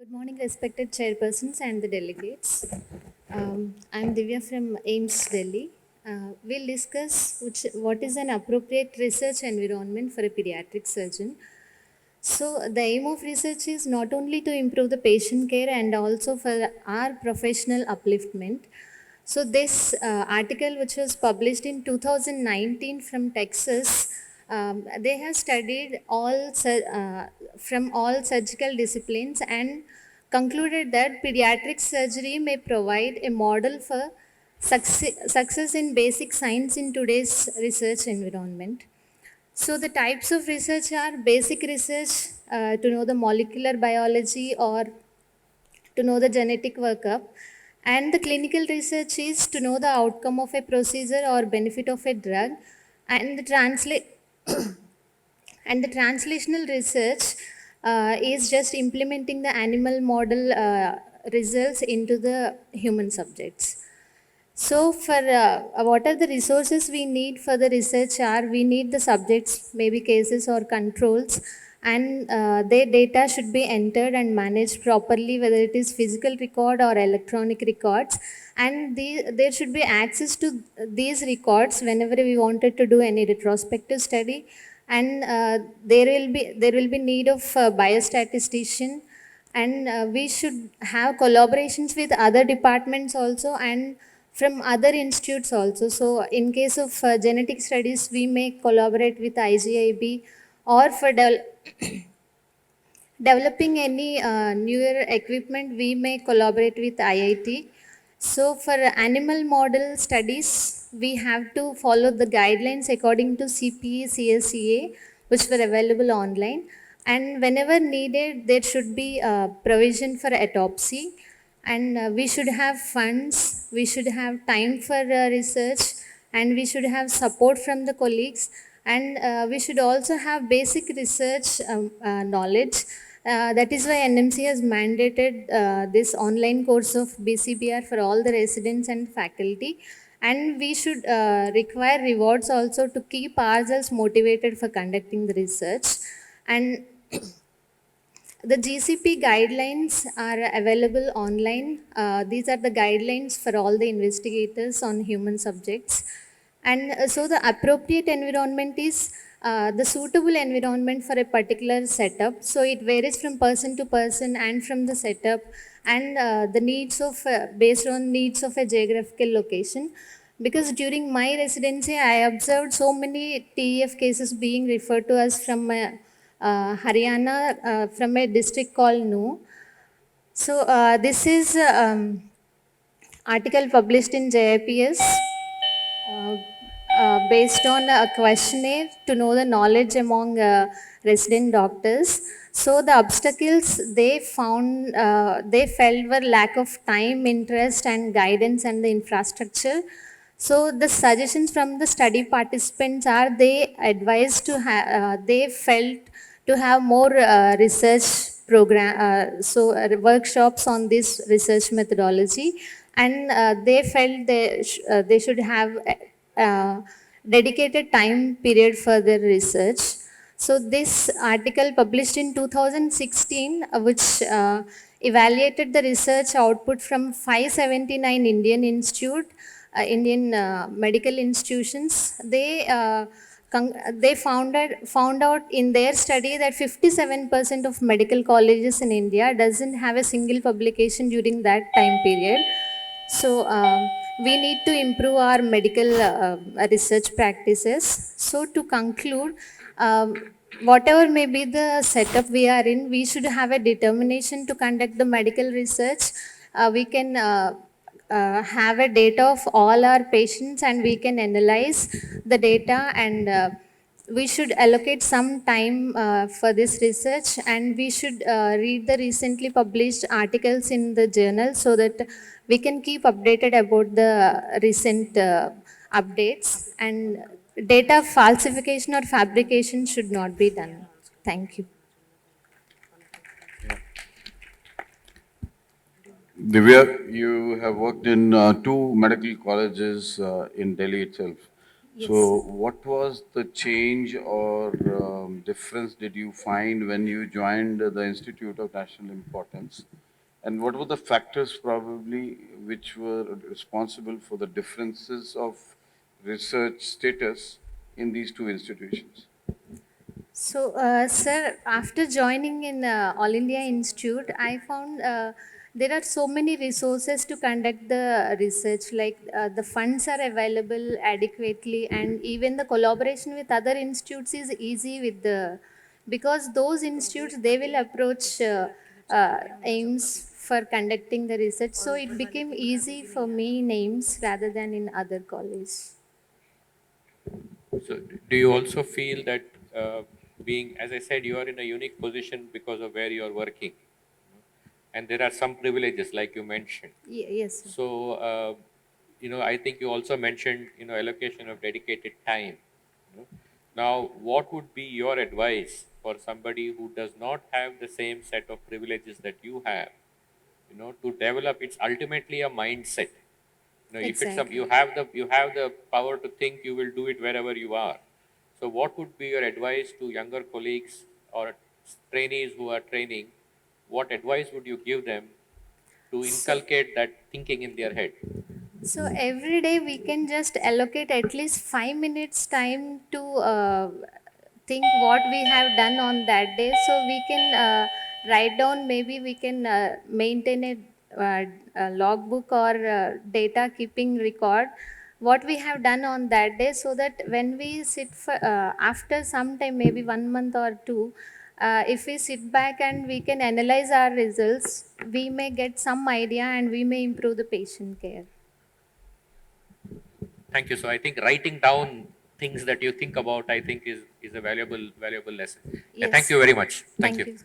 Good morning, respected chairpersons and the delegates. I'm Divya from AIMS Delhi. We'll discuss what is an appropriate research environment for a pediatric surgeon. So, the aim of research is not only to improve the patient care and also for our professional upliftment. So, this article, which was published in 2019 from Texas, they have studied from all surgical disciplines and concluded that pediatric surgery may provide a model for success in basic science in today's research environment. So the types of research are basic research to know the molecular biology or to know the genetic workup, and the clinical research is to know the outcome of a procedure or benefit of a drug, and the and the translational research is just implementing the animal model results into the human subjects. So, for what are the resources we need for the research are we need the subjects, maybe cases or controls, and their data should be entered and managed properly, whether it is physical record or electronic records. And there should be access to these records whenever we wanted to do any retrospective study. And there will be need of biostatistician, and we should have collaborations with other departments also and from other institutes also. So in case of genetic studies, we may collaborate with IGIB, or for developing any newer equipment, we may collaborate with IIT. So for animal model studies, we have to follow the guidelines according to CPE, CSCA, which were available online. And whenever needed, there should be provision for autopsy. And we should have funds, we should have time for research, and we should have support from the colleagues, and we should also have basic research knowledge. That is why NMC has mandated this online course of BCBR for all the residents and faculty. And we should require rewards also to keep ourselves motivated for conducting the research. And the GCP guidelines are available online. These are the guidelines for all the investigators on human subjects. And so the appropriate environment is the suitable environment for a particular setup. So it varies from person to person and from the setup and the needs of, based on needs of a geographical location. Because during my residency, I observed so many TEF cases being referred to us from Haryana, from a district called Nu. So this is article published in JIPS based on a questionnaire to know the knowledge among resident doctors. So the obstacles they felt were lack of time, interest, and guidance, and the infrastructure. So the suggestions from the study participants are they advised to have, they felt to have more research program, workshops on this research methodology, and they felt they should have uh, dedicated time period for their research. So this article published in 2016, which evaluated the research output from 579 Indian medical institutions. They found out in their study that 57% of medical colleges in India doesn't have a single publication during that time period. So we need to improve our medical research practices. So to conclude, whatever may be the setup we are in, we should have a determination to conduct the medical research. We can have a data of all our patients, and we can analyze the data, and we should allocate some time for this research, and we should read the recently published articles in the journal so that we can keep updated about the recent updates, and data falsification or fabrication should not be done. Thank you. Divya, you have worked in two medical colleges in Delhi itself. Yes, So, sir. what was the change or difference did you find when you joined the Institute of National Importance? And what were the factors probably which were responsible for the differences of research status in these two institutions? So, sir, after joining in All India Institute, I found there are so many resources to conduct the research. Like the funds are available adequately, and even the collaboration with other institutes is easy with the, because those institutes they will approach aims for conducting the research. So it became easy for me in aims rather than in other colleges. So, do you also feel that being, as I said, you are in a unique position because of where you are working, and there are some privileges, like you mentioned. Yes, sir. So, I think you also mentioned, allocation of dedicated time. you know. Now, what would be your advice for somebody who does not have the same set of privileges that you have? To develop, it's ultimately a mindset. If it's Exactly. you have the power to think, you will do it wherever you are. So, what would be your advice to younger colleagues or trainees who are training? What advice would you give them to So, inculcate that thinking in their head? So every day we can just allocate at least 5 minutes time to think what we have done on that day. So we can write down. Maybe we can maintain a logbook or data keeping record what we have done on that day, so that when we sit for after some time, maybe 1 month or two, if we sit back and we can analyze our results, we may get some idea and we may improve the patient care. Thank you. So, I think writing down things that you think about, I think is a valuable lesson. Yeah, thank Yes. you very much. Thank Thank you. you.